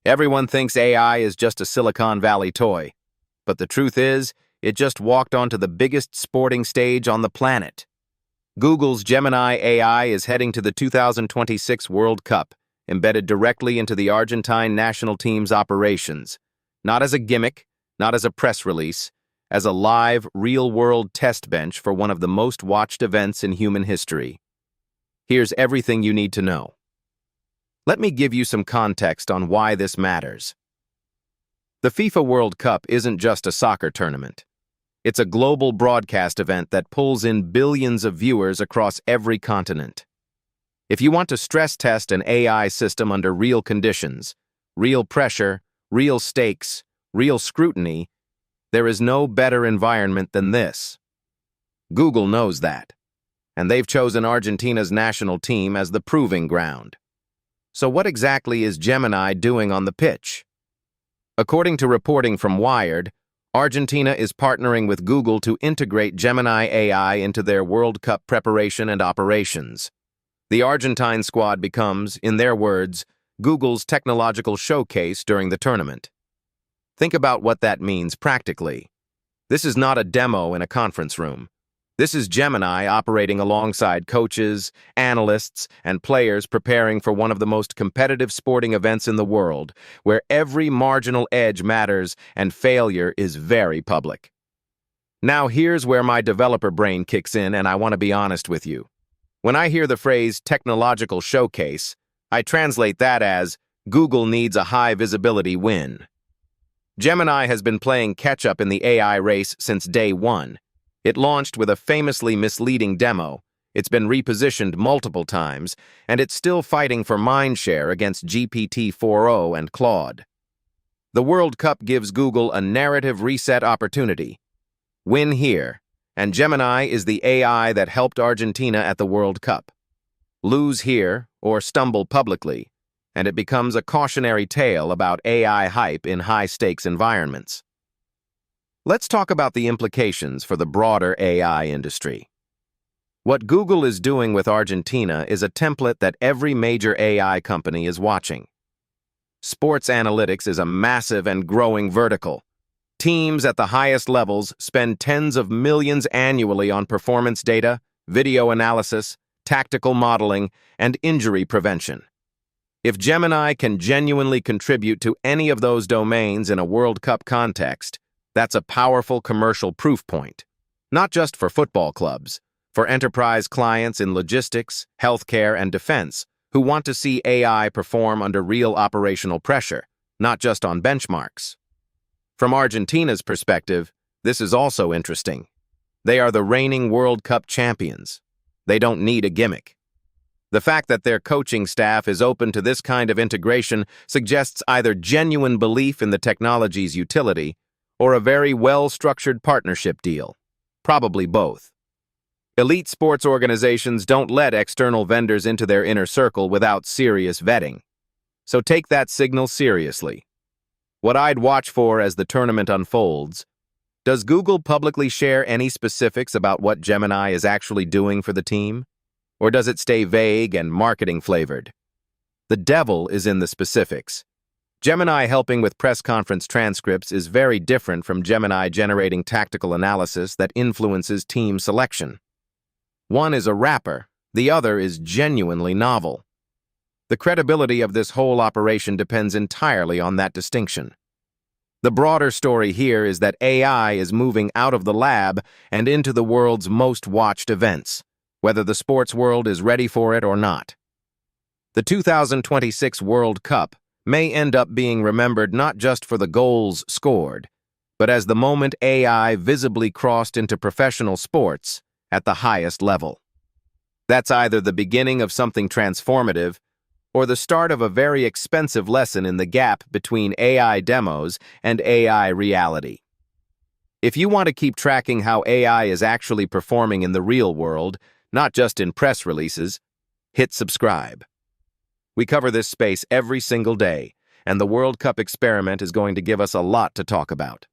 Everyone thinks AI is just a Silicon Valley toy, but the truth is, it just walked onto the biggest sporting stage on the planet. Google's Gemini AI is heading to the 2026 World Cup, embedded directly into the Argentine national team's operations, not as a gimmick, not as a press release, as a live, real-world test bench for one of the most watched events in human history. Here's everything you need to know. Let me give you some context on why this matters. The FIFA World Cup isn't just a soccer tournament. It's a global broadcast event that pulls in billions of viewers across every continent. If you want to stress test an AI system under real conditions, real pressure, real stakes, real scrutiny, there is no better environment than this. Google knows that, and they've chosen Argentina's national team as the proving ground. So what exactly is Gemini doing on the pitch? According to reporting from Wired, Argentina is partnering with Google to integrate Gemini AI into their World Cup preparation and operations. The Argentine squad becomes, in their words, Google's technological showcase during the tournament. Think about what that means practically. This is not a demo in a conference room. This is Gemini operating alongside coaches, analysts, and players preparing for one of the most competitive sporting events in the world, where every marginal edge matters and failure is very public. Now here's where my developer brain kicks in, and I want to be honest with you. When I hear the phrase technological showcase, I translate that as Google needs a high-visibility win. Gemini has been playing catch-up in the AI race since day one. It launched with a famously misleading demo, it's been repositioned multiple times, and it's still fighting for mindshare against GPT-4o and Claude. The World Cup gives Google a narrative reset opportunity. Win here, and Gemini is the AI that helped Argentina at the World Cup. Lose here, or stumble publicly, and it becomes a cautionary tale about AI hype in high-stakes environments. Let's talk about the implications for the broader AI industry. What Google is doing with Argentina is a template that every major AI company is watching. Sports analytics is a massive and growing vertical. Teams at the highest levels spend tens of millions annually on performance data, video analysis, tactical modeling, and injury prevention. If Gemini can genuinely contribute to any of those domains in a World Cup context, that's a powerful commercial proof point, not just for football clubs, for enterprise clients in logistics, healthcare, and defense who want to see AI perform under real operational pressure, not just on benchmarks. From Argentina's perspective, this is also interesting. They are the reigning World Cup champions. They don't need a gimmick. The fact that their coaching staff is open to this kind of integration suggests either genuine belief in the technology's utility or a very well-structured partnership deal. Probably both. Elite sports organizations don't let external vendors into their inner circle without serious vetting. So take that signal seriously. What I'd watch for as the tournament unfolds: does Google publicly share any specifics about what Gemini is actually doing for the team? Or does it stay vague and marketing-flavored? The devil is in the specifics. Gemini helping with press conference transcripts is very different from Gemini generating tactical analysis that influences team selection. One is a wrapper, the other is genuinely novel. The credibility of this whole operation depends entirely on that distinction. The broader story here is that AI is moving out of the lab and into the world's most watched events, whether the sports world is ready for it or not. The 2026 World Cup may end up being remembered not just for the goals scored, but as the moment AI visibly crossed into professional sports at the highest level. That's either the beginning of something transformative or the start of a very expensive lesson in the gap between AI demos and AI reality. If you want to keep tracking how AI is actually performing in the real world, not just in press releases, hit subscribe. We cover this space every single day, and the World Cup experiment is going to give us a lot to talk about.